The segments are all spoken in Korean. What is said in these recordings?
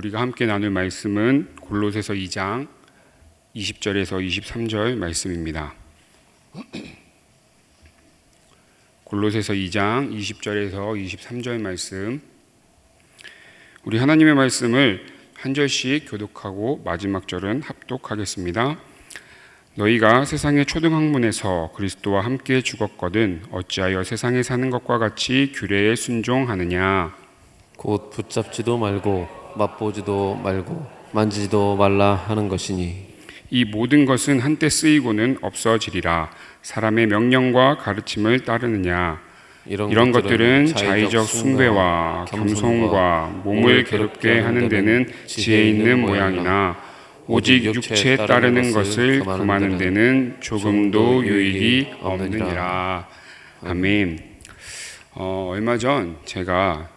우리가 함께 나눌 말씀은 골로새서 2장 20절에서 23절 말씀입니다. 골로새서 2장 20절에서 23절 말씀, 우리 하나님의 말씀을 한 절씩 교독하고 마지막 절은 합독하겠습니다. 너희가 세상의 초등학문에서 그리스도와 함께 죽었거든 어찌하여 세상에 사는 것과 같이 규례에 순종하느냐. 곧 붙잡지도 말고 맛보지도 말고 만지지도 말라 하는 것이니 이 모든 것은 한때 쓰이고는 없어지리라. 사람의 명령과 가르침을 따르느냐. 이런 것들은 자의적 숭배와 겸손과 몸을 괴롭게 하는 데는 지혜 있는 모양이나 오직 육체에 따르는 것을 금하는 데는 조금도 유익이 없느니라. 아멘. 얼마 전 제가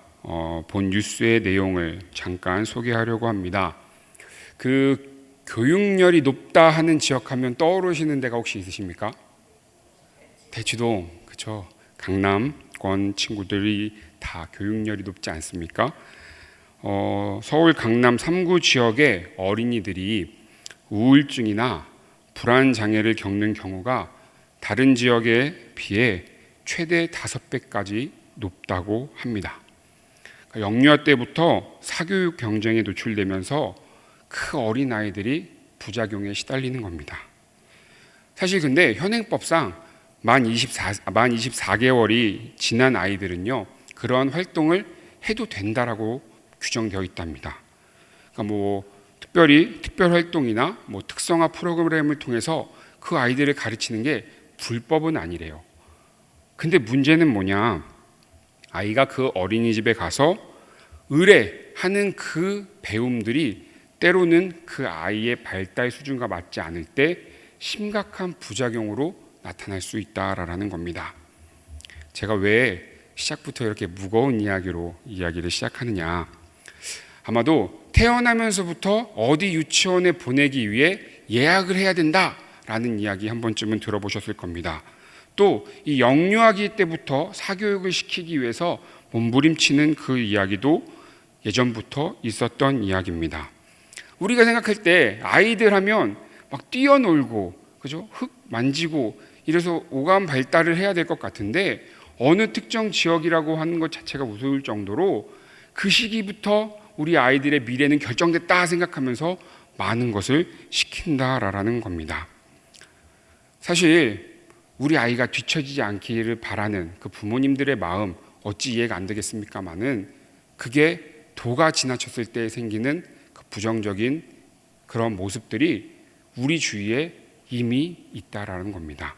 본 뉴스의 내용을 잠깐 소개하려고 합니다. 그 교육열이 높다 하는 지역하면 떠오르시는 데가 혹시 있으십니까? 대치동, 그렇죠? 강남권 친구들이 다 교육열이 높지 않습니까? 서울 강남 3구 지역의 어린이들이 우울증이나 불안 장애를 겪는 경우가 다른 지역에 비해 최대 5배까지 높다고 합니다. 영유아 때부터 사교육 경쟁에 노출되면서 그 어린 아이들이 부작용에 시달리는 겁니다. 사실 근데 현행법상 만 24개월이 지난 아이들은요, 그런 활동을 해도 된다라고 규정되어 있답니다. 그러니까 특별 활동이나 특성화 프로그램을 통해서 그 아이들을 가르치는 게 불법은 아니래요. 근데 문제는 뭐냐? 아이가 그 어린이집에 가서 의뢰하는 그 배움들이 때로는 그 아이의 발달 수준과 맞지 않을 때 심각한 부작용으로 나타날 수 있다라는 겁니다. 제가 왜 시작부터 이렇게 무거운 이야기를 시작하느냐? 아마도 태어나면서부터 어디 유치원에 보내기 위해 예약을 해야 된다라는 이야기 한 번쯤은 들어보셨을 겁니다. 또 이 영유아기 때부터 사교육을 시키기 위해서 몸부림치는 그 이야기도 예전부터 있었던 이야기입니다. 우리가 생각할 때 아이들 하면 막 뛰어놀고, 그죠? 흙 만지고 이래서 오감 발달을 해야 될 것 같은데 어느 특정 지역이라고 하는 것 자체가 무서울 정도로 그 시기부터 우리 아이들의 미래는 결정됐다 생각하면서 많은 것을 시킨다라는 겁니다. 사실 우리 아이가 뒤처지지 않기를 바라는 그 부모님들의 마음 어찌 이해가 안 되겠습니까마는 그게 도가 지나쳤을 때 생기는 그 부정적인 그런 모습들이 우리 주위에 이미 있다라는 겁니다.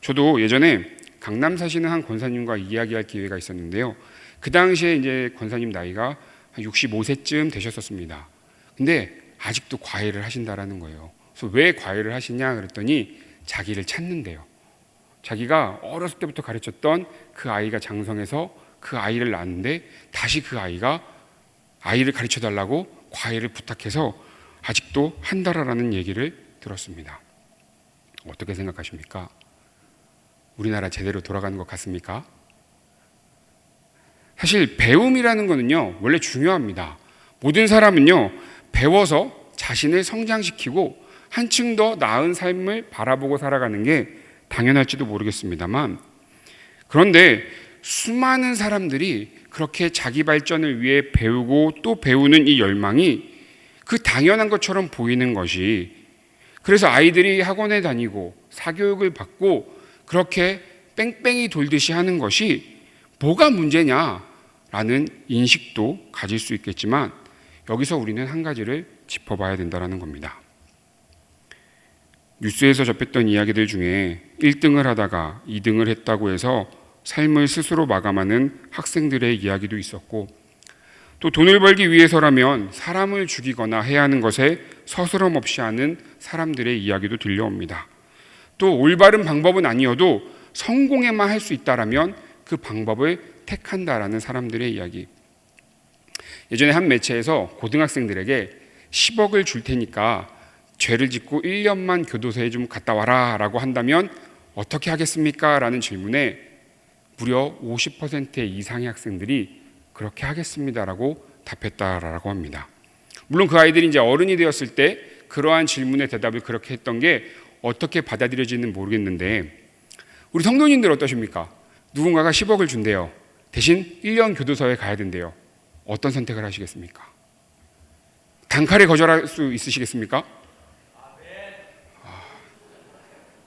저도 예전에 강남 사시는 한 권사님과 이야기할 기회가 있었는데요. 그 당시에 이제 권사님 나이가 한 65세쯤 되셨었습니다. 근데 아직도 과외를 하신다라는 거예요. 그래서 왜 과외를 하시냐 그랬더니 자기를 찾는데요. 자기가 어렸을 때부터 가르쳤던 그 아이가 장성해서 그 아이를 낳았는데 다시 그 아이가 아이를 가르쳐 달라고 과외를 부탁해서 아직도 한다라는 얘기를 들었습니다. 어떻게 생각하십니까? 우리나라 제대로 돌아가는 것 같습니까? 사실 배움이라는 거는요, 원래 중요합니다. 모든 사람은요, 배워서 자신을 성장시키고 한층 더 나은 삶을 바라보고 살아가는 게 당연할지도 모르겠습니다만, 그런데 수많은 사람들이 그렇게 자기 발전을 위해 배우고 또 배우는 이 열망이 그 당연한 것처럼 보이는 것이, 그래서 아이들이 학원에 다니고 사교육을 받고 그렇게 뺑뺑이 돌듯이 하는 것이 뭐가 문제냐라는 인식도 가질 수 있겠지만, 여기서 우리는 한 가지를 짚어봐야 된다는 겁니다. 뉴스에서 접했던 이야기들 중에 1등을 하다가 2등을 했다고 해서 삶을 스스로 마감하는 학생들의 이야기도 있었고, 또 돈을 벌기 위해서라면 사람을 죽이거나 해야 하는 것에 서스럼 없이 하는 사람들의 이야기도 들려옵니다. 또 올바른 방법은 아니어도 성공에만 할 수 있다라면 그 방법을 택한다라는 사람들의 이야기. 예전에 한 매체에서 고등학생들에게 10억을 줄 테니까 죄를 짓고 1년만 교도소에 좀 갔다 와라 라고 한다면 어떻게 하겠습니까? 라는 질문에 무려 50% 이상의 학생들이 그렇게 하겠습니다라고 답했다라고 합니다. 물론 그 아이들이 이제 어른이 되었을 때 그러한 질문의 대답을 그렇게 했던 게 어떻게 받아들여지는 모르겠는데, 우리 성도님들 어떠십니까? 누군가가 10억을 준대요. 대신 1년 교도소에 가야 된대요. 어떤 선택을 하시겠습니까? 단칼에 거절할 수 있으시겠습니까?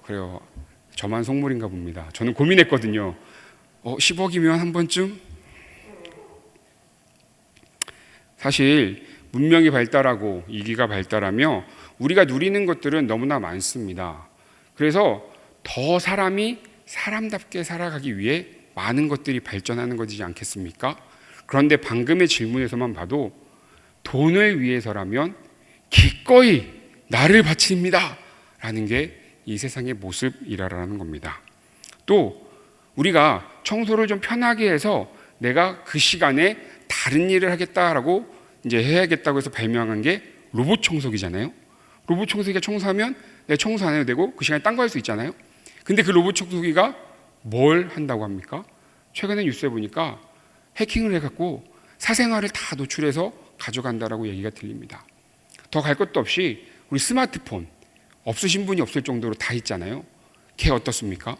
그래요. 저만 속물인가 봅니다. 저는 고민했거든요. 10억이면 한 번쯤? 사실 문명이 발달하고 이기가 발달하며 우리가 누리는 것들은 너무나 많습니다. 그래서 더 사람이 사람답게 살아가기 위해 많은 것들이 발전하는 것이지 않겠습니까? 그런데 방금의 질문에서만 봐도 돈을 위해서라면 기꺼이 나를 바칩니다 라는 게 이 세상의 모습이라는 겁니다. 또 우리가 청소를 좀 편하게 해서 내가 그 시간에 다른 일을 하겠다라고 이제 해야겠다고 해서 발명한 게 로봇 청소기잖아요. 로봇 청소기가 청소하면 내가 청소 안 해도 되고 그 시간에 딴 거 할 수 있잖아요. 근데 그 로봇 청소기가 뭘 한다고 합니까? 최근에 뉴스에 보니까 해킹을 해갖고 사생활을 다 노출해서 가져간다라고 얘기가 들립니다. 더 갈 것도 없이 우리 스마트폰 없으신 분이 없을 정도로 다 있잖아요. 걔 어떻습니까?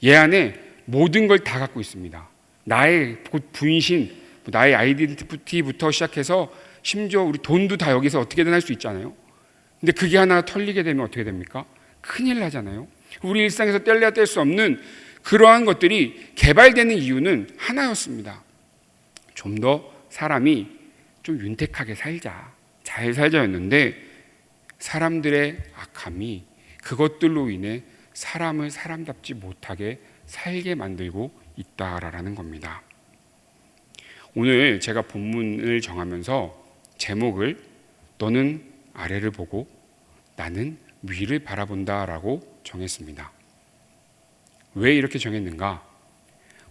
얘 안에 모든 걸 다 갖고 있습니다. 나의 분신, 나의 아이덴티티부터 시작해서 심지어 우리 돈도 다 여기서 어떻게든 할 수 있잖아요. 근데 그게 하나 털리게 되면 어떻게 됩니까? 큰일 나잖아요. 우리 일상에서 뗄래야 뗄 수 없는 그러한 것들이 개발되는 이유는 하나였습니다. 좀 더 사람이 좀 윤택하게 살자, 잘 살자였는데 사람들의 악함이 그것들로 인해 사람을 사람답지 못하게 살게 만들고 있다라는 겁니다. 오늘 제가 본문을 정하면서 제목을 너는 아래를 보고 나는 위를 바라본다라고 정했습니다. 왜 이렇게 정했는가?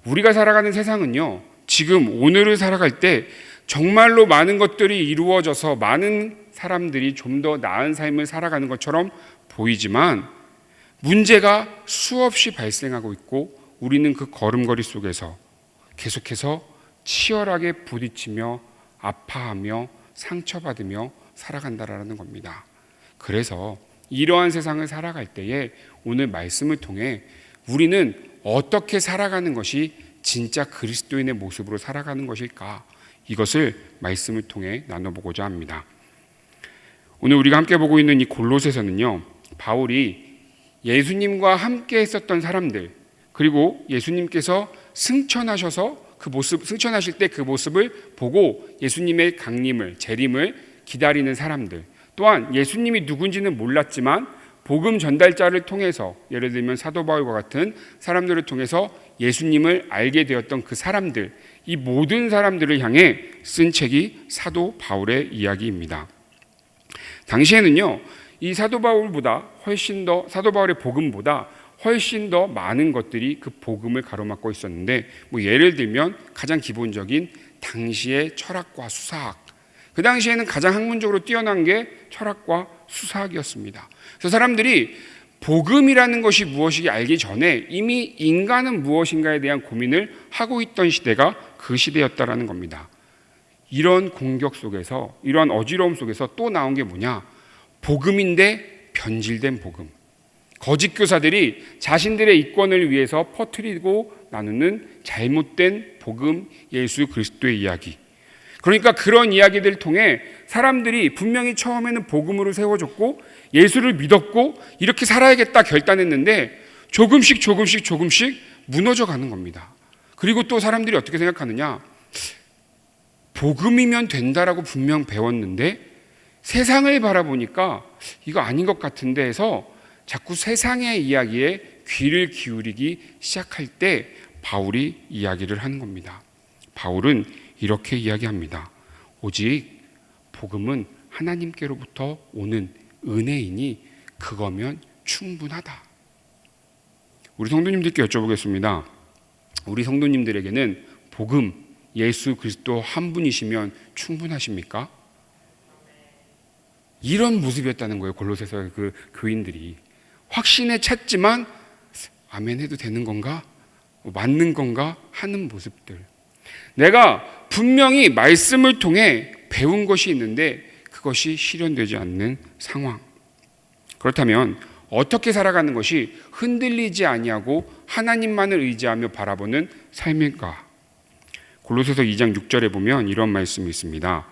우리가 살아가는 세상은요, 지금 오늘을 살아갈 때 정말로 많은 것들이 이루어져서 많은 사람들이 좀 더 나은 삶을 살아가는 것처럼 보이지만 문제가 수없이 발생하고 있고 우리는 그 걸음걸이 속에서 계속해서 치열하게 부딪히며 아파하며 상처받으며 살아간다라는 겁니다. 그래서 이러한 세상을 살아갈 때에 오늘 말씀을 통해 우리는 어떻게 살아가는 것이 진짜 그리스도인의 모습으로 살아가는 것일까? 이것을 말씀을 통해 나눠보고자 합니다. 오늘 우리가 함께 보고 있는 이 골로새서는요, 바울이 예수님과 함께 했었던 사람들, 그리고 예수님께서 승천하셔서 승천하실 때 그 모습을 보고 예수님의 강림을, 재림을 기다리는 사람들, 또한 예수님이 누군지는 몰랐지만 복음 전달자를 통해서, 예를 들면 사도 바울과 같은 사람들을 통해서 예수님을 알게 되었던 그 사람들, 이 모든 사람들을 향해 쓴 책이 사도 바울의 이야기입니다. 당시에는요, 이 사도 바울의 복음보다 훨씬 더 많은 것들이 그 복음을 가로막고 있었는데, 예를 들면 가장 기본적인 당시의 철학과 수사학, 그 당시에는 가장 학문적으로 뛰어난 게 철학과 수사학이었습니다. 그래서 사람들이 복음이라는 것이 무엇이기 알기 전에 이미 인간은 무엇인가에 대한 고민을 하고 있던 시대가 그 시대였다라는 겁니다. 이런 공격 속에서, 이러한 어지러움 속에서 또 나온 게 뭐냐? 복음인데 변질된 복음. 거짓 교사들이 자신들의 이권을 위해서 퍼뜨리고 나누는 잘못된 복음, 예수 그리스도의 이야기. 그러니까 그런 이야기들을 통해 사람들이 분명히 처음에는 복음으로 세워졌고 예수를 믿었고 이렇게 살아야겠다 결단했는데 조금씩 무너져 가는 겁니다. 그리고 또 사람들이 어떻게 생각하느냐? 복음이면 된다라고 분명 배웠는데 세상을 바라보니까 이거 아닌 것 같은데 해서 자꾸 세상의 이야기에 귀를 기울이기 시작할 때 바울이 이야기를 하는 겁니다. 바울은 이렇게 이야기합니다. 오직 복음은 하나님께로부터 오는 은혜이니 그거면 충분하다. 우리 성도님들께 여쭤보겠습니다. 우리 성도님들에게는 복음, 예수 그리스도 한 분이시면 충분하십니까? 이런 모습이었다는 거예요. 골로새서 그 교인들이 확신에 찼지만 아멘 해도 되는 건가? 맞는 건가? 하는 모습들. 내가 분명히 말씀을 통해 배운 것이 있는데 그것이 실현되지 않는 상황. 그렇다면 어떻게 살아가는 것이 흔들리지 아니하고 하나님만을 의지하며 바라보는 삶일까? 골로새서 2장 6절에 보면 이런 말씀이 있습니다.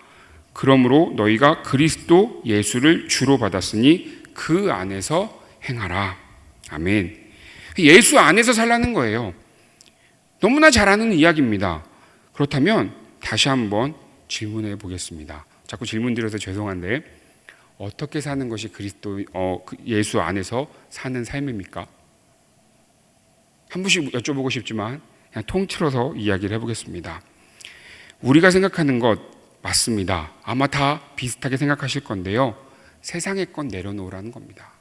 그러므로 너희가 그리스도 예수를 주로 받았으니 그 안에서 행하라. 아멘. 예수 안에서 살라는 거예요. 너무나 잘 아는 이야기입니다. 그렇다면 다시 한번 질문해 보겠습니다. 자꾸 질문 드려서 죄송한데 어떻게 사는 것이 예수 안에서 사는 삶입니까? 한 분씩 여쭤보고 싶지만 그냥 통틀어서 이야기를 해보겠습니다. 우리가 생각하는 것 맞습니다. 아마 다 비슷하게 생각하실 건데요. 세상의 것 내려놓으라는 겁니다.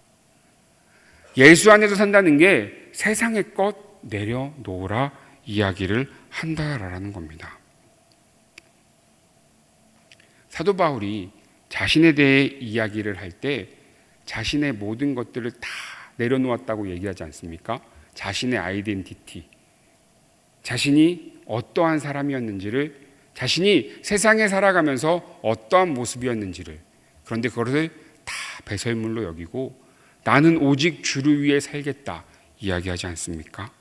예수 안에서 산다는 게 세상의 것 내려놓으라 이야기를 한다라는 겁니다. 사도 바울이 자신에 대해 이야기를 할 때 자신의 모든 것들을 다 내려놓았다고 얘기하지 않습니까? 자신의 아이덴티티, 자신이 어떠한 사람이었는지를, 자신이 세상에 살아가면서 어떠한 모습이었는지를, 그런데 그것을 다 배설물로 여기고 나는 오직 주를 위해 살겠다 이야기하지 않습니까?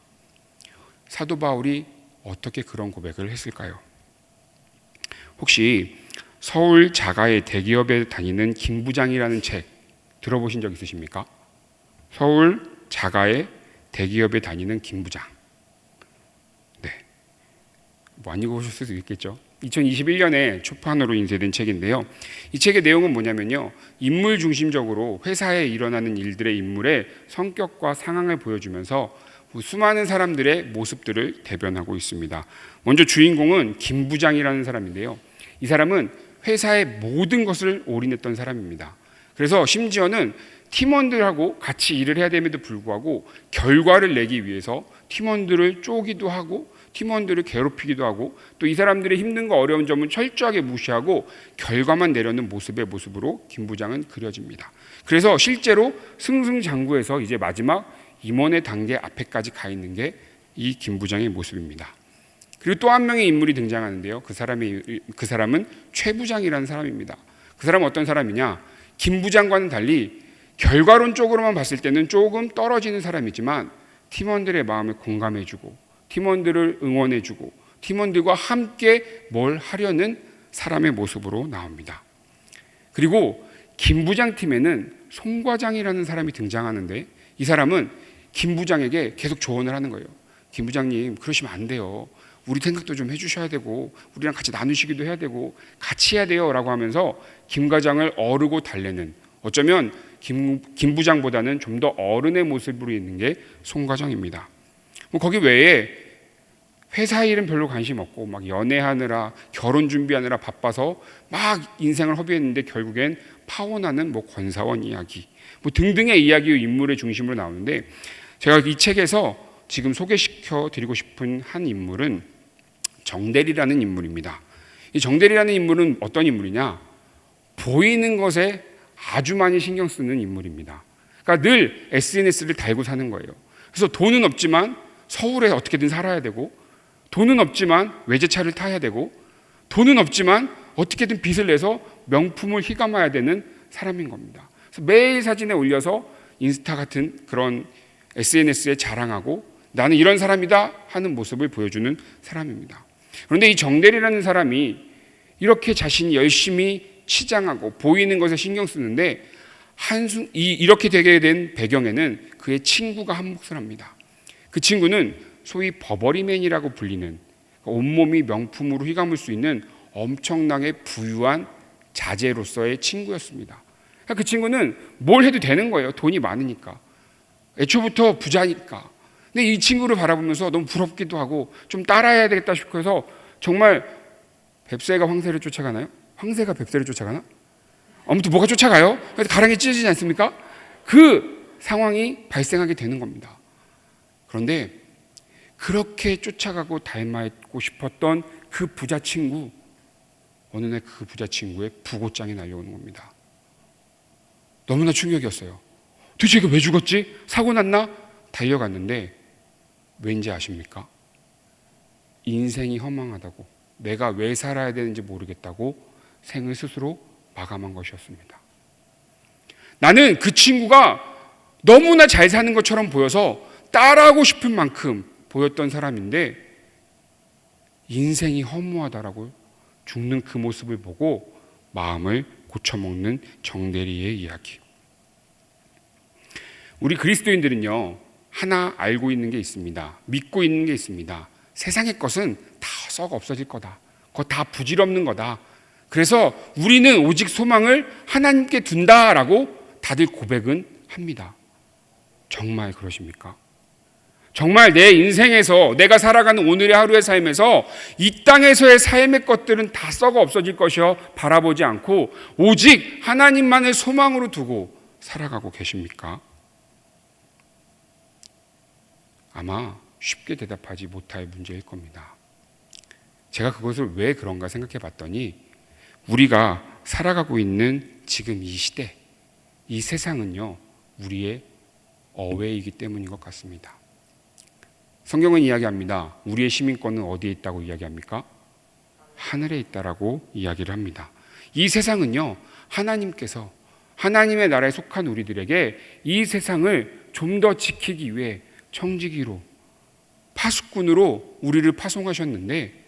사도 바울이 어떻게 그런 고백을 했을까요? 혹시 서울 자가의 대기업에 다니는 김 부장이라는 책 들어보신 적 있으십니까? 서울 자가의 대기업에 다니는 김 부장. 네, 뭐 안 읽어보실 수도 있겠죠. 2021년에 초판으로 인쇄된 책인데요. 이 책의 내용은 뭐냐면요, 인물 중심적으로 회사에 일어나는 일들의 인물의 성격과 상황을 보여주면서 수많은 사람들의 모습들을 대변하고 있습니다. 먼저 주인공은 김 부장이라는 사람인데요. 이 사람은 회사의 모든 것을 올인했던 사람입니다. 그래서 심지어는 팀원들하고 같이 일을 해야 됨에도 불구하고 결과를 내기 위해서 팀원들을 쪼기도 하고 팀원들을 괴롭히기도 하고 또 이 사람들의 힘든 거 어려운 점은 철저하게 무시하고 결과만 내려는 모습으로 김 부장은 그려집니다. 그래서 실제로 승승장구해서 이제 마지막 임원의 단계 앞에까지 가 있는 게 이 김 부장의 모습입니다. 그리고 또 한 명의 인물이 등장하는데요. 그 사람은 최 부장이라는 사람입니다. 그 사람은 어떤 사람이냐? 김 부장과는 달리 결과론적으로만 봤을 때는 조금 떨어지는 사람이지만 팀원들의 마음을 공감해주고 팀원들을 응원해주고 팀원들과 함께 뭘 하려는 사람의 모습으로 나옵니다. 그리고 김 부장 팀에는 송 과장이라는 사람이 등장하는데 이 사람은 김 부장에게 계속 조언을 하는 거예요. 김 부장님, 그러시면 안 돼요. 우리 생각도 좀 해주셔야 되고 우리랑 같이 나누시기도 해야 되고 같이 해야 돼요 라고 하면서 김 과장을 어르고 달래는, 어쩌면 김 부장보다는 좀 더 어른의 모습으로 있는 게 송 과장입니다. 뭐 거기 외에 회사 일은 별로 관심 없고 막 연애하느라 결혼 준비하느라 바빠서 막 인생을 허비했는데 결국엔 파혼하는 뭐 권사원 이야기 뭐 등등의 이야기의 인물의 중심으로 나오는데, 제가 이 책에서 지금 소개시켜 드리고 싶은 한 인물은 정대리라는 인물입니다. 이 정대리라는 인물은 어떤 인물이냐? 보이는 것에 아주 많이 신경 쓰는 인물입니다. 그러니까 늘 SNS를 달고 사는 거예요. 그래서 돈은 없지만 서울에 어떻게든 살아야 되고, 돈은 없지만 외제차를 타야 되고, 돈은 없지만 어떻게든 빚을 내서 명품을 휘감아야 되는 사람인 겁니다. 그래서 매일 사진에 올려서 인스타 같은 그런 SNS에 자랑하고 나는 이런 사람이다 하는 모습을 보여주는 사람입니다. 그런데 이 정대리라는 사람이 이렇게 자신이 열심히 치장하고 보이는 것에 신경 쓰는데 이렇게 되게 된 배경에는 그의 친구가 한 몫을 합니다. 그 친구는 소위 버버리맨이라고 불리는, 온몸이 명품으로 휘감을 수 있는 엄청나게 부유한 자제로서의 친구였습니다. 그 친구는 뭘 해도 되는 거예요. 돈이 많으니까. 애초부터 부자니까. 근데 이 친구를 바라보면서 너무 부럽기도 하고 좀 따라해야 되겠다 싶어서, 정말 뱁새가 황새를 쫓아가나요? 황새가 뱁새를 쫓아가나? 아무튼 뭐가 쫓아가요? 그래서 가랑이 찢어지지 않습니까? 그 상황이 발생하게 되는 겁니다. 그런데 그렇게 쫓아가고 닮고 싶었던 그 부자 친구, 어느 날 그 부자 친구의 부고장이 날려오는 겁니다. 너무나 충격이었어요. 도대체 이게 왜 죽었지? 사고 났나? 달려갔는데 왠지 아십니까? 인생이 허망하다고, 내가 왜 살아야 되는지 모르겠다고 생을 스스로 마감한 것이었습니다. 나는 그 친구가 너무나 잘 사는 것처럼 보여서 따라하고 싶은 만큼 보였던 사람인데 인생이 허무하다라고 죽는 그 모습을 보고 마음을 고쳐먹는 정대리의 이야기. 우리 그리스도인들은요, 하나 알고 있는 게 있습니다. 믿고 있는 게 있습니다. 세상의 것은 다 썩어 없어질 거다. 그거 다 부질없는 거다. 그래서 우리는 오직 소망을 하나님께 둔다라고 다들 고백은 합니다. 정말 그러십니까? 정말 내 인생에서 내가 살아가는 오늘의 하루의 삶에서 이 땅에서의 삶의 것들은 다 썩어 없어질 것이여 바라보지 않고 오직 하나님만을 소망으로 두고 살아가고 계십니까? 아마 쉽게 대답하지 못할 문제일 겁니다. 제가 그것을 왜 그런가 생각해 봤더니 우리가 살아가고 있는 지금 이 시대, 이 세상은요, 우리의 어웨이기 때문인 것 같습니다. 성경은 이야기합니다. 우리의 시민권은 어디에 있다고 이야기합니까? 하늘에 있다라고 이야기를 합니다. 이 세상은요, 하나님께서 하나님의 나라에 속한 우리들에게 이 세상을 좀 더 지키기 위해 청지기로, 파수꾼으로 우리를 파송하셨는데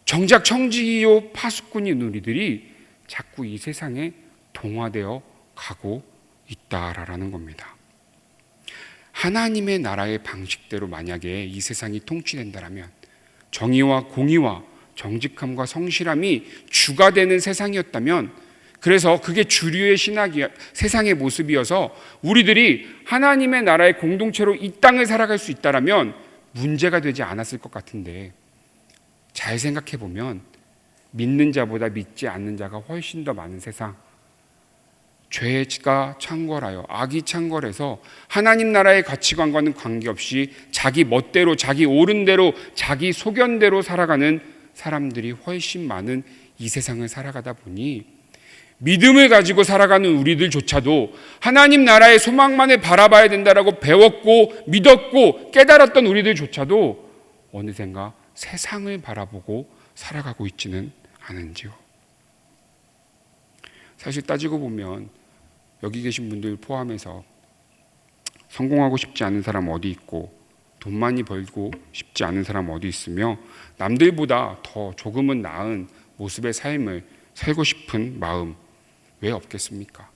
정작 청지기요 파수꾼인 우리들이 자꾸 이 세상에 동화되어 가고 있다라는 겁니다. 하나님의 나라의 방식대로 만약에 이 세상이 통치된다면 정의와 공의와 정직함과 성실함이 주가 되는 세상이었다면, 그래서 그게 주류의 신학이 세상의 모습이어서 우리들이 하나님의 나라의 공동체로 이 땅을 살아갈 수 있다면 문제가 되지 않았을 것 같은데, 잘 생각해 보면 믿는 자보다 믿지 않는 자가 훨씬 더 많은 세상, 죄가 창궐하여 악이 창궐해서 하나님 나라의 가치관과는 관계없이 자기 멋대로, 자기 옳은 대로, 자기 소견대로 살아가는 사람들이 훨씬 많은 이 세상을 살아가다 보니 믿음을 가지고 살아가는 우리들조차도 하나님 나라의 소망만을 바라봐야 된다라고 배웠고 믿었고 깨달았던 우리들조차도 어느샌가 세상을 바라보고 살아가고 있지는 않은지요. 사실 따지고 보면 여기 계신 분들 포함해서 성공하고 싶지 않은 사람 어디 있고 돈 많이 벌고 싶지 않은 사람 어디 있으며 남들보다 더 조금은 나은 모습의 삶을 살고 싶은 마음 왜 없겠습니까?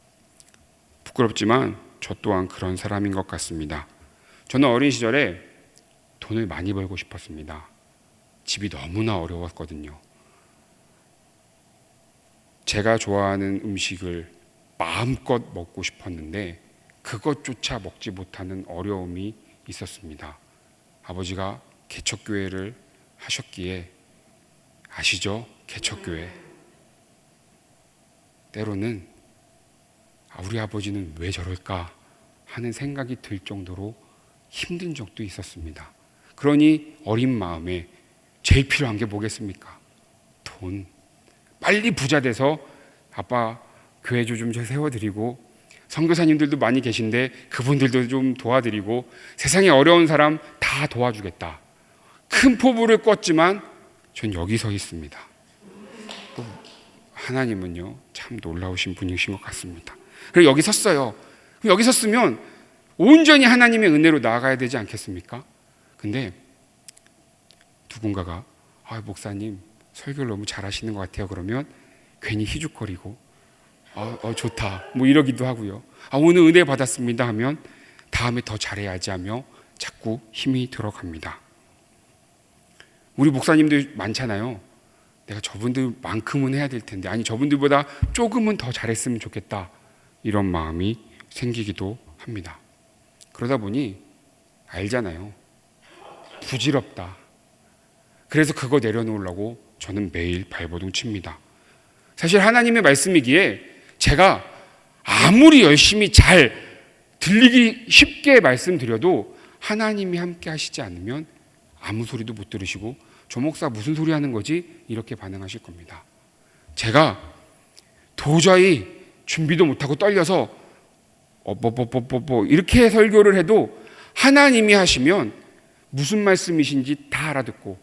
부끄럽지만 저 또한 그런 사람인 것 같습니다. 저는 어린 시절에 돈을 많이 벌고 싶었습니다. 집이 너무나 어려웠거든요. 제가 좋아하는 음식을 마음껏 먹고 싶었는데 그것조차 먹지 못하는 어려움이 있었습니다. 아버지가 개척교회를 하셨기에 아시죠? 개척교회. 때로는 우리 아버지는 왜 저럴까 하는 생각이 들 정도로 힘든 적도 있었습니다. 그러니 어린 마음에 제일 필요한 게 뭐겠습니까? 돈. 빨리 부자 돼서 아빠 교회주 좀 세워드리고 선교사님들도 많이 계신데 그분들도 좀 도와드리고 세상에 어려운 사람 다 도와주겠다. 큰 포부를 꿨지만 전 여기 서 있습니다. 하나님은요 참 놀라우신 분이신 것 같습니다. 그리고 여기 섰어요. 여기 섰으면 온전히 하나님의 은혜로 나아가야 되지 않겠습니까? 근데 누군가가 목사님 설교를 너무 잘하시는 것 같아요. 그러면 괜히 희죽거리고 좋다 뭐 이러기도 하고요. 오늘 은혜 받았습니다 하면 다음에 더 잘해야지 하며 자꾸 힘이 들어갑니다. 우리 목사님들 많잖아요. 내가 저분들만큼은 해야 될 텐데, 아니 저분들보다 조금은 더 잘했으면 좋겠다, 이런 마음이 생기기도 합니다. 그러다 보니 알잖아요. 부질없다. 그래서 그거 내려놓으려고 저는 매일 발버둥 칩니다. 사실 하나님의 말씀이기에 제가 아무리 열심히 잘 들리기 쉽게 말씀드려도 하나님이 함께 하시지 않으면 아무 소리도 못 들으시고 저 목사 무슨 소리 하는 거지? 이렇게 반응하실 겁니다. 제가 도저히 준비도 못하고 떨려서 이렇게 설교를 해도 하나님이 하시면 무슨 말씀이신지 다 알아듣고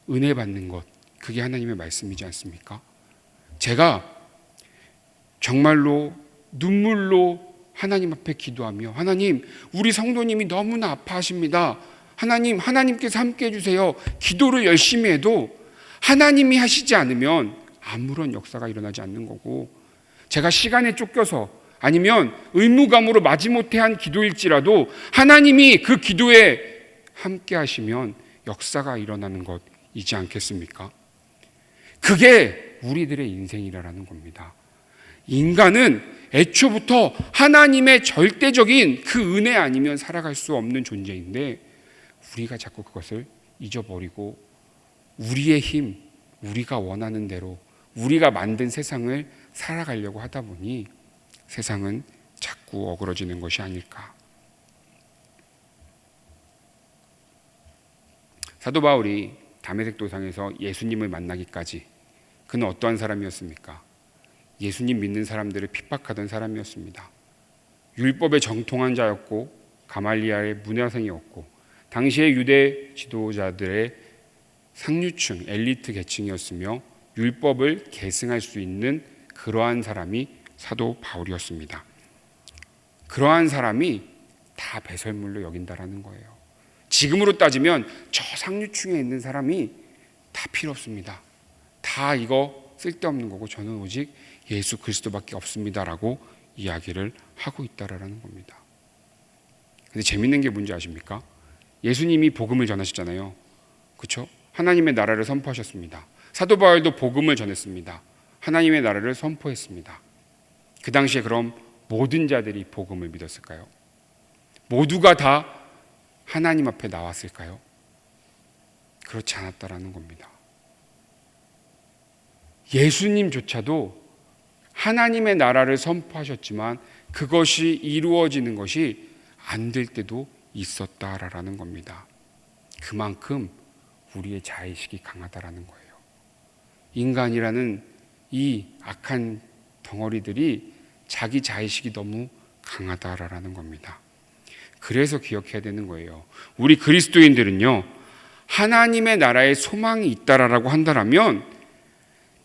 은혜 받는 것, 그게 하나님의 말씀이지 않습니까? 제가 정말로 눈물로 하나님 앞에 기도하며 하나님, 우리 성도님이 너무나 아파하십니다. 하나님께서 함께 해주세요. 기도를 열심히 해도 하나님이 하시지 않으면 아무런 역사가 일어나지 않는 거고, 제가 시간에 쫓겨서 아니면 의무감으로 마지못해 한 기도일지라도 하나님이 그 기도에 함께 하시면 역사가 일어나는 것이지 않겠습니까? 그게 우리들의 인생이라는 겁니다. 인간은 애초부터 하나님의 절대적인 그 은혜 아니면 살아갈 수 없는 존재인데, 우리가 자꾸 그것을 잊어버리고 우리의 힘, 우리가 원하는 대로 우리가 만든 세상을 살아가려고 하다 보니 세상은 자꾸 어그러지는 것이 아닐까. 사도 바울이 다메섹 도상에서 예수님을 만나기까지 그는 어떠한 사람이었습니까? 예수님 믿는 사람들을 핍박하던 사람이었습니다. 율법에 정통한 자였고 가말리아의 문화생이었고 당시의 유대 지도자들의 상류층, 엘리트 계층이었으며 율법을 계승할 수 있는 그러한 사람이 사도 바울이었습니다. 그러한 사람이 다 배설물로 여긴다라는 거예요. 지금으로 따지면 저 상류층에 있는 사람이 다 필요 없습니다. 다 이거 쓸데없는 거고 저는 오직 예수 그리스도밖에 없습니다라고 이야기를 하고 있다라는 겁니다. 근데 재밌는 게 뭔지 아십니까? 예수님이 복음을 전하셨잖아요. 그렇죠? 하나님의 나라를 선포하셨습니다. 사도 바울도 복음을 전했습니다. 하나님의 나라를 선포했습니다. 그 당시에 그럼 모든 자들이 복음을 믿었을까요? 모두가 다 하나님 앞에 나왔을까요? 그렇지 않았다라는 겁니다. 예수님조차도 하나님의 나라를 선포하셨지만 그것이 이루어지는 것이 안 될 때도 있었다라는 겁니다. 그만큼 우리의 자의식이 강하다라는 거예요. 인간이라는 이 악한 덩어리들이 자기 자의식이 너무 강하다라는 겁니다. 그래서 기억해야 되는 거예요. 우리 그리스도인들은요, 하나님의 나라에 소망이 있다라고 한다면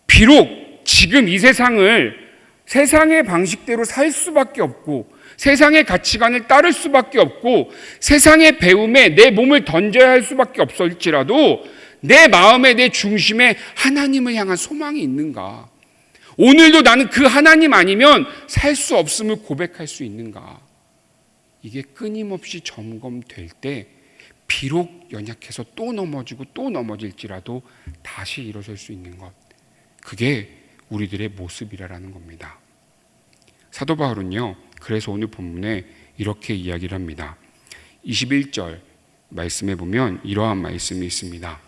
비록 지금 이 세상을 세상의 방식대로 살 수밖에 없고 세상의 가치관을 따를 수밖에 없고 세상의 배움에 내 몸을 던져야 할 수밖에 없을지라도 내 마음에, 내 중심에 하나님을 향한 소망이 있는가? 오늘도 나는 그 하나님 아니면 살 수 없음을 고백할 수 있는가? 이게 끊임없이 점검될 때 비록 연약해서 또 넘어지고 또 넘어질지라도 다시 일어설 수 있는 것, 그게 우리들의 모습이라는 겁니다. 사도 바울은요, 그래서 오늘 본문에 이렇게 이야기를 합니다. 21절 말씀에 보면 이러한 말씀이 있습니다.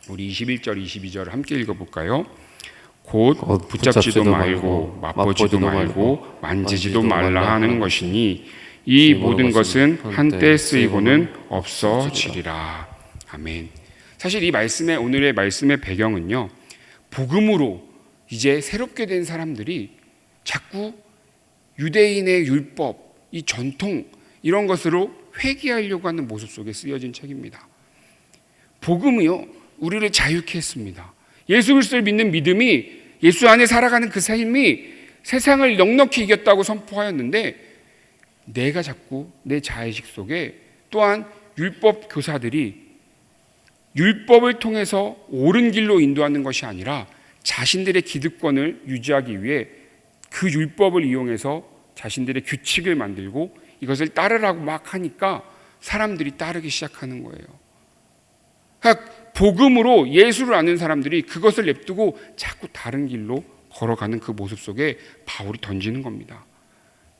우리 21절, 22절을 함께 읽어볼까요? 곧 붙잡지도 말고 맛보지도 말고 만지지도 말라 하는 것이니 이 모든 것은 한때 쓰이고는 없어지리라. 아멘. 사실 이 말씀의, 오늘의 말씀의 배경은요, 복음으로 이제 새롭게 된 사람들이 자꾸 유대인의 율법, 이 전통 이런 것으로 회귀하려고 하는 모습 속에 쓰여진 책입니다. 복음이요, 우리를 자유케 했습니다. 예수 그리스도를 믿는 믿음이, 예수 안에 살아가는 그 삶이 세상을 넉넉히 이겼다고 선포하였는데, 내가 자꾸 내 자의식 속에 또한 율법 교사들이 율법을 통해서 옳은 길로 인도하는 것이 아니라 자신들의 기득권을 유지하기 위해 그 율법을 이용해서 자신들의 규칙을 만들고 이것을 따르라고 막 하니까 사람들이 따르기 시작하는 거예요. 그러니까 복음으로 예수를 아는 사람들이 그것을 냅두고 자꾸 다른 길로 걸어가는 그 모습 속에 바울이 던지는 겁니다.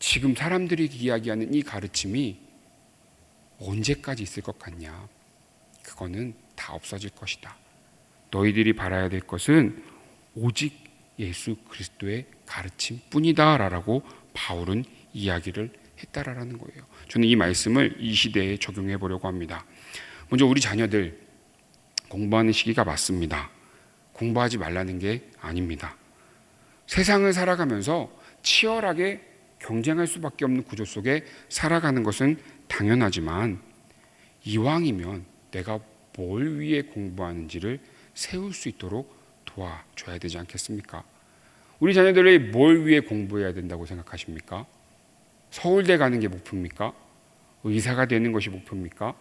지금 사람들이 이야기하는 이 가르침이 언제까지 있을 것 같냐? 그거는 다 없어질 것이다. 너희들이 바라야 될 것은 오직 예수 그리스도의 가르침 뿐이다 라고 바울은 이야기를 했다라는 거예요. 저는 이 말씀을 이 시대에 적용해 보려고 합니다. 먼저 우리 자녀들 공부하는 시기가 맞습니다. 공부하지 말라는 게 아닙니다. 세상을 살아가면서 치열하게 경쟁할 수밖에 없는 구조 속에 살아가는 것은 당연하지만 이왕이면 내가 뭘 위해 공부하는지를 세울 수 있도록 도와줘야 되지 않겠습니까? 우리 자녀들이 뭘 위해 공부해야 된다고 생각하십니까? 서울대 가는 게 목표입니까? 의사가 되는 것이 목표입니까?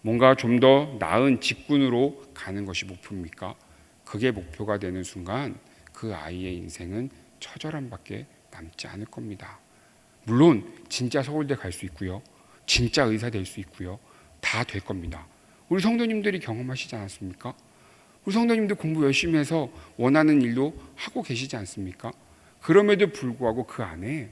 뭔가 좀 더 나은 직군으로 가는 것이 목표입니까? 그게 목표가 되는 순간 그 아이의 인생은 처절함밖에 남지 않을 겁니다. 물론 진짜 서울대 갈 수 있고요, 진짜 의사 될 수 있고요, 다 될 겁니다. 우리 성도님들이 경험하시지 않았습니까? 우리 성도님들 공부 열심히 해서 원하는 일도 하고 계시지 않습니까? 그럼에도 불구하고 그 안에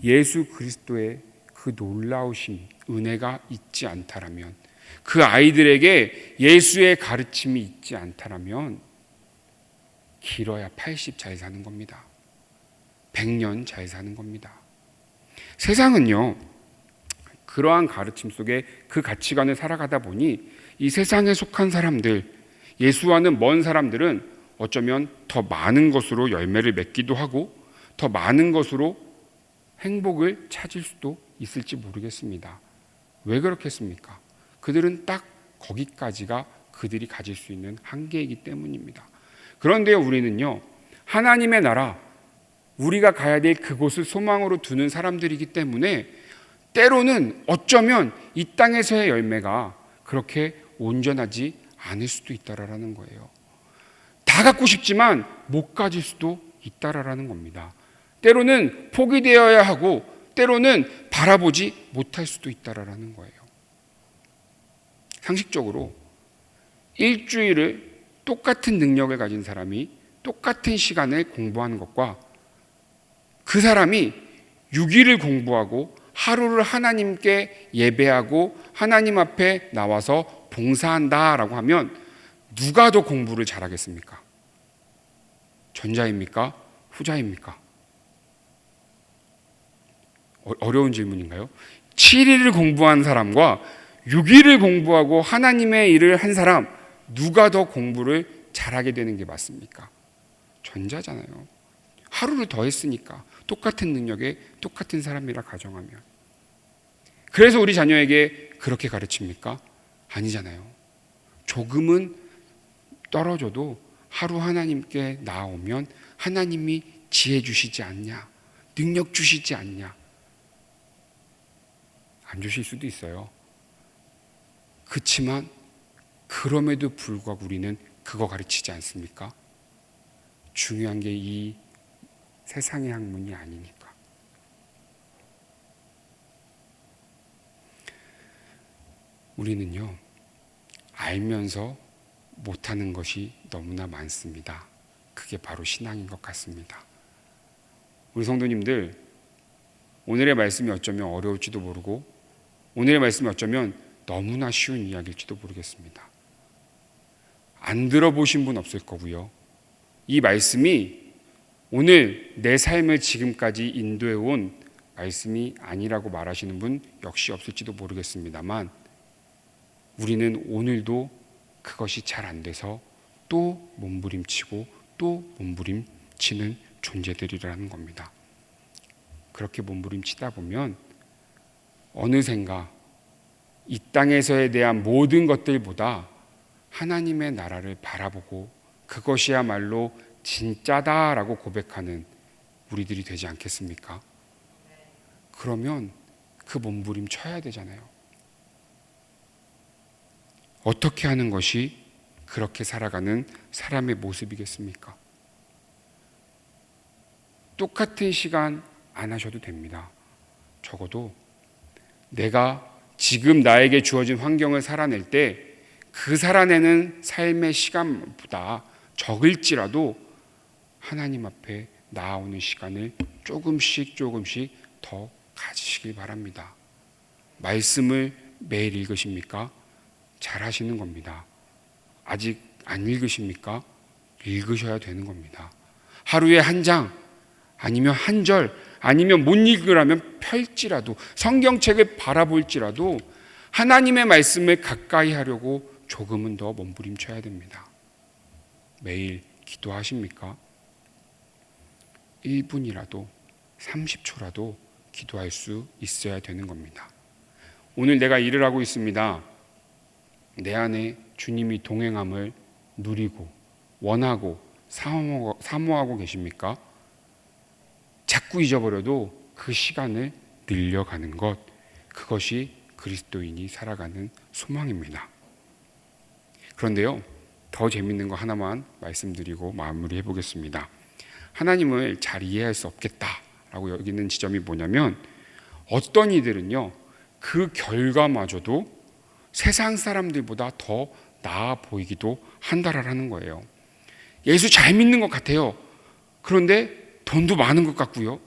예수 그리스도의 그 놀라우신 은혜가 있지 않다라면, 그 아이들에게 예수의 가르침이 있지 않다라면 길어야 80 잘 사는 겁니다. 100년 잘 사는 겁니다. 세상은요, 그러한 가르침 속에 그 가치관을 살아가다 보니 이 세상에 속한 사람들, 예수와는 먼 사람들은 어쩌면 더 많은 것으로 열매를 맺기도 하고 더 많은 것으로 행복을 찾을 수도 있을지 모르겠습니다. 왜 그렇겠습니까? 그들은 딱 거기까지가 그들이 가질 수 있는 한계이기 때문입니다. 그런데 우리는요, 하나님의 나라, 우리가 가야 될 그곳을 소망으로 두는 사람들이기 때문에 때로는 어쩌면 이 땅에서의 열매가 그렇게 온전하지 않을 수도 있다라는 거예요. 다 갖고 싶지만 못 가질 수도 있다라는 겁니다. 때로는 포기되어야 하고 때로는 바라보지 못할 수도 있다라는 거예요. 상식적으로 일주일을 똑같은 능력을 가진 사람이 똑같은 시간을 공부하는 것과 그 사람이 6일을 공부하고 하루를 하나님께 예배하고 하나님 앞에 나와서 봉사한다라고 하면 누가 더 공부를 잘하겠습니까? 전자입니까? 후자입니까? 어려운 질문인가요? 7일을 공부한 사람과 6일을 공부하고 하나님의 일을 한 사람, 누가 더 공부를 잘하게 되는 게 맞습니까? 전자잖아요. 하루를 더 했으니까, 똑같은 능력에 똑같은 사람이라 가정하면. 그래서 우리 자녀에게 그렇게 가르칩니까? 아니잖아요. 조금은 떨어져도 하루 하나님께 나아오면 하나님이 지혜 주시지 않냐, 능력 주시지 않냐. 안 주실 수도 있어요. 그렇지만 그럼에도 불구하고 우리는 그거 가르치지 않습니까? 중요한 게 이 세상의 학문이 아니니까. 우리는요, 알면서 못하는 것이 너무나 많습니다. 그게 바로 신앙인 것 같습니다. 우리 성도님들, 오늘의 말씀이 어쩌면 어려울지도 모르고 오늘의 말씀이 어쩌면 너무나 쉬운 이야기일지도 모르겠습니다. 안 들어보신 분 없을 거고요, 이 말씀이 오늘 내 삶을 지금까지 인도해온 말씀이 아니라고 말하시는 분 역시 없을지도 모르겠습니다만, 우리는 오늘도 그것이 잘 안 돼서 또 몸부림치고 또 몸부림치는 존재들이라는 겁니다. 그렇게 몸부림치다 보면 어느샌가 이 땅에서에 대한 모든 것들보다 하나님의 나라를 바라보고 그것이야말로 진짜다라고 고백하는 우리들이 되지 않겠습니까? 그러면 그 몸부림 쳐야 되잖아요. 어떻게 하는 것이 그렇게 살아가는 사람의 모습이겠습니까? 똑같은 시간 안 하셔도 됩니다. 적어도 내가 지금 나에게 주어진 환경을 살아낼 때 그 살아내는 삶의 시간보다 적을지라도 하나님 앞에 나아오는 시간을 조금씩 더 가지시길 바랍니다. 말씀을 매일 읽으십니까? 잘 하시는 겁니다. 아직 안 읽으십니까? 읽으셔야 되는 겁니다. 하루에 한 장, 아니면 한 절, 아니면 못 읽으라면 펼지라도, 성경책을 바라볼지라도 하나님의 말씀을 가까이 하려고 조금은 더 몸부림쳐야 됩니다. 매일 기도하십니까? 1분이라도 30초라도 기도할 수 있어야 되는 겁니다. 오늘 내가 일을 하고 있습니다. 내 안에 주님이 동행함을 누리고 원하고 사모하고 계십니까? 자꾸 잊어버려도 그 시간을 늘려가는 것, 그것이 그리스도인이 살아가는 소망입니다. 그런데요, 더 재밌는 거 하나만 말씀드리고 마무리해 보겠습니다. 하나님을 잘 이해할 수 없겠다라고 여기는 지점이 뭐냐면, 어떤 이들은요, 그 결과마저도 세상 사람들보다 더 나아 보이기도 한다라는 거예요. 예수 잘 믿는 것 같아요. 그런데 돈도 많은 것 같고요,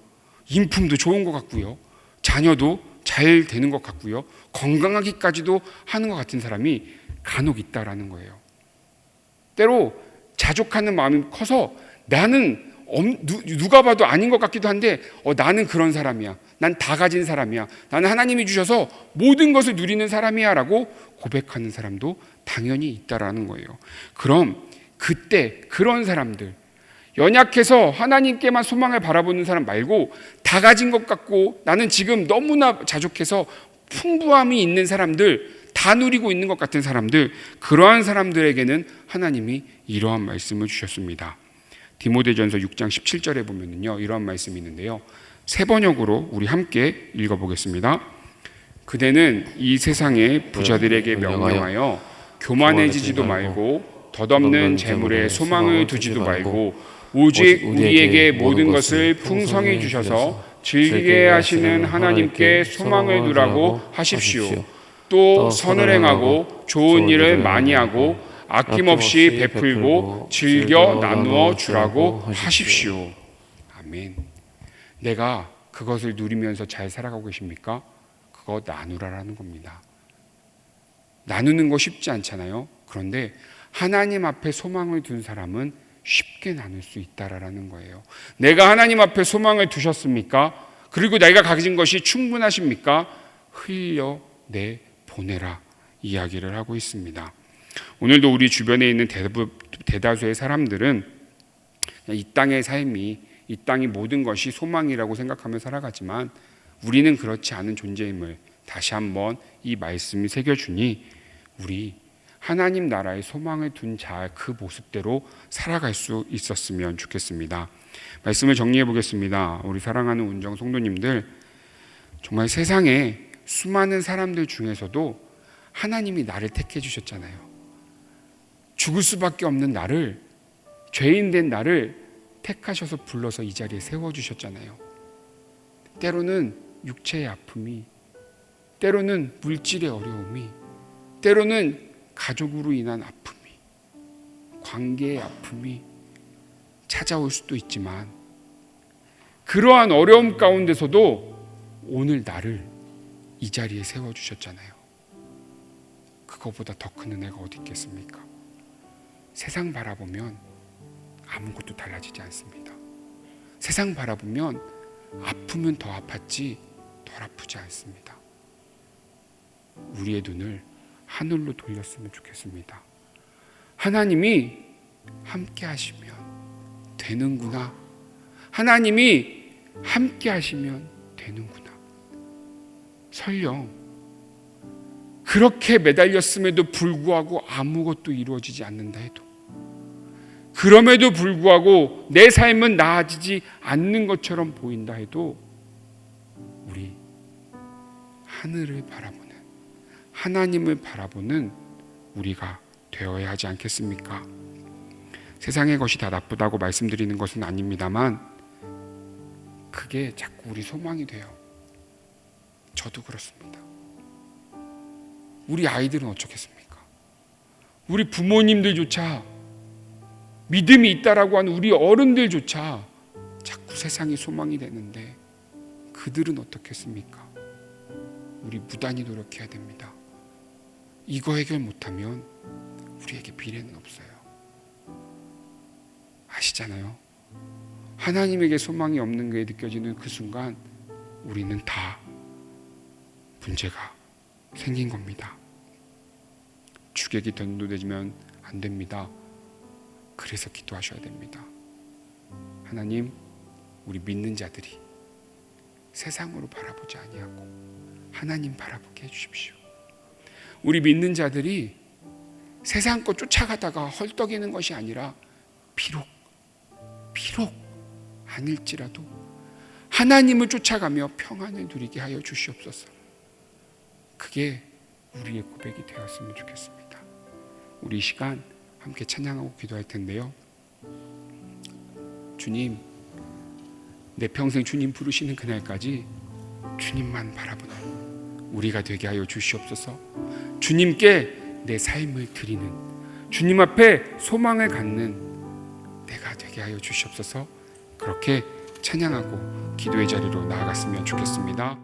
인품도 좋은 것 같고요, 자녀도 잘 되는 것 같고요, 건강하기까지도 하는 것 같은 사람이 간혹 있다라는 거예요. 때로 자족하는 마음이 커서 나는 누가 봐도 아닌 것 같기도 한데 나는 그런 사람이야, 난 다 가진 사람이야, 나는 하나님이 주셔서 모든 것을 누리는 사람이야 라고 고백하는 사람도 당연히 있다라는 거예요. 그럼 그때 그런 사람들, 연약해서 하나님께만 소망을 바라보는 사람 말고 다 가진 것 같고 나는 지금 너무나 자족해서 풍부함이 있는 사람들, 다 누리고 있는 것 같은 사람들, 그러한 사람들에게는 하나님이 이러한 말씀을 주셨습니다. 디모데전서 6장 17절에 보면요, 이러한 말씀이 있는데요, 새 번역으로 우리 함께 읽어보겠습니다. 그대는 이 세상의 부자들에게 명령하여 교만해지지도 말고 덧없는 재물에 소망을 두지도 말고 오직 우리에게 모든 것을 풍성히 주셔서 즐기게 하시는 하나님께 소망을 두라고 하십시오. 또 선을 행하고 좋은 일을 많이 하고 아낌없이 베풀고 즐겨 나누어 주라고 하십시오. 아멘. 내가 그것을 누리면서 잘 살아가고 계십니까? 그거 나누라라는 겁니다. 나누는 거 쉽지 않잖아요. 그런데 하나님 앞에 소망을 둔 사람은 쉽게 나눌 수 있다라는 거예요. 내가 하나님 앞에 소망을 두셨습니까? 그리고 내가 가진 것이 충분하십니까? 흘려내 보내라 이야기를 하고 있습니다. 오늘도 우리 주변에 있는 대다수의 사람들은 이 땅의 삶이, 이 땅이 모든 것이 소망이라고 생각하며 살아가지만 우리는 그렇지 않은 존재임을 다시 한번 이 말씀이 새겨주니 우리 하나님 나라의 소망을 둔 자 그 모습대로 살아갈 수 있었으면 좋겠습니다. 말씀을 정리해 보겠습니다. 우리 사랑하는 운정 성도님들, 정말 세상에 수많은 사람들 중에서도 하나님이 나를 택해 주셨잖아요. 죽을 수밖에 없는 나를, 죄인 된 나를 택하셔서 불러서 이 자리에 세워주셨잖아요. 때로는 육체의 아픔이, 때로는 물질의 어려움이, 때로는 가족으로 인한 아픔이, 관계의 아픔이 찾아올 수도 있지만 그러한 어려움 가운데서도 오늘 나를 이 자리에 세워주셨잖아요. 그거보다 더 큰 은혜가 어디 있겠습니까? 세상 바라보면 아무것도 달라지지 않습니다. 세상 바라보면 아프면 더 아팠지 덜 아프지 않습니다. 우리의 눈을 하늘로 돌렸으면 좋겠습니다. 하나님이 함께 하시면 되는구나. 하나님이 함께 하시면 되는구나. 설령 그렇게 매달렸음에도 불구하고 아무것도 이루어지지 않는다 해도, 그럼에도 불구하고 내 삶은 나아지지 않는 것처럼 보인다 해도 우리 하늘을 바라보는, 하나님을 바라보는 우리가 되어야 하지 않겠습니까? 세상의 것이 다 나쁘다고 말씀드리는 것은 아닙니다만 그게 자꾸 우리 소망이 돼요. 저도 그렇습니다. 우리 아이들은 어쩌겠습니까? 우리 부모님들조차, 믿음이 있다라고 하는 우리 어른들조차 자꾸 세상이 소망이 되는데 그들은 어떻겠습니까? 우리 무단히 노력해야 됩니다. 이거 해결 못하면 우리에게 미래는 없어요. 아시잖아요? 하나님에게 소망이 없는 게 느껴지는 그 순간 우리는 다 문제가 생긴 겁니다. 주객이 전도되면 안 됩니다. 그래서 기도하셔야 됩니다. 하나님, 우리 믿는 자들이 세상으로 바라보지 아니하고 하나님 바라보게 해주십시오. 우리 믿는 자들이 세상 것 쫓아가다가 헐떡이는 것이 아니라 비록 비록 아닐지라도 하나님을 쫓아가며 평안을 누리게 하여 주시옵소서. 그게 우리의 고백이 되었으면 좋겠습니다. 우리 이 시간 함께 찬양하고 기도할 텐데요. 주님, 내 평생 주님 부르시는 그날까지 주님만 바라보는 우리가 되게 하여 주시옵소서. 주님께 내 삶을 드리는, 주님 앞에 소망을 갖는 내가 되게 하여 주시옵소서. 그렇게 찬양하고 기도의 자리로 나아갔으면 좋겠습니다.